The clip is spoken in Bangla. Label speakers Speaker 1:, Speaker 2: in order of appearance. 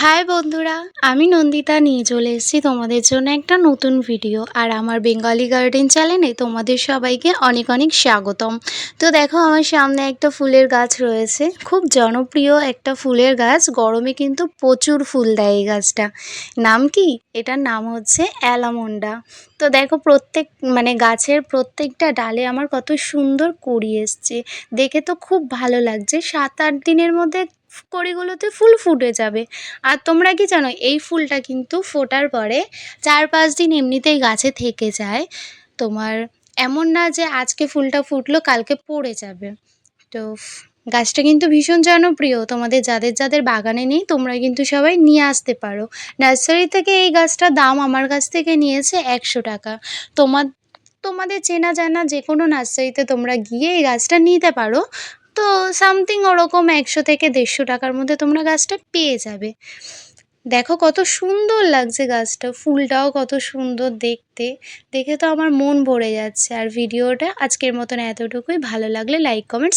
Speaker 1: হাই বন্ধুরা, আমি নন্দিতা নিয়ে চলে এসেছি তোমাদের জন্য একটা নতুন ভিডিও। আর আমার বেঙ্গলি গার্ডেন চ্যানেলে তোমাদের সবাইকে অনেক অনেক স্বাগতম। তো দেখো, আমার সামনে একটা ফুলের গাছ রয়েছে, খুব জনপ্রিয় একটা ফুলের গাছ। গরমে কিন্তু প্রচুর ফুল দেয় এই গাছটা। নাম কি? এটার নাম হচ্ছে অ্যালামন্ডা। তো দেখো, গাছের প্রত্যেকটা ডালে আমার কত সুন্দর কড়ি এসছে। দেখে তো খুব ভালো লাগছে। 7-8 দিনের মধ্যে কড়িগুলোতে ফুল ফুটে যাবে। আর তোমরা কি জানো, এই ফুলটা কিন্তু ফোটার পরে 4-5 দিন এমনিতেই গাছে থেকে যায়। তোমার এমন না যে আজকে ফুলটা ফুটলো কালকে পড়ে যাবে। তো গাছটা কিন্তু ভীষণ জনপ্রিয়। তোমাদের যাদের যাদের বাগানে নেই, তোমরা কিন্তু সবাই নিয়ে আসতে পারো। নার্সারি থেকে এই গাছটার দাম আমার কাছ থেকে নিয়েছে 100 টাকা। তোমার তোমাদের চেনা জানা যে কোনো নার্সারিতে তোমরা গিয়ে এই গাছটা নিতে পারো। তো সামথিং ওরকম 100 থেকে 150 টাকার মধ্যে তোমরা গাছটা পেয়ে যাবে। দেখো কত সুন্দর লাগছে গাছটা, ফুলটাও কত সুন্দর দেখতে। দেখে তো আমার মন ভরে যাচ্ছে। আর ভিডিওটা আজকের মতন এতটুকুই। ভালো লাগলে লাইক কমেন্ট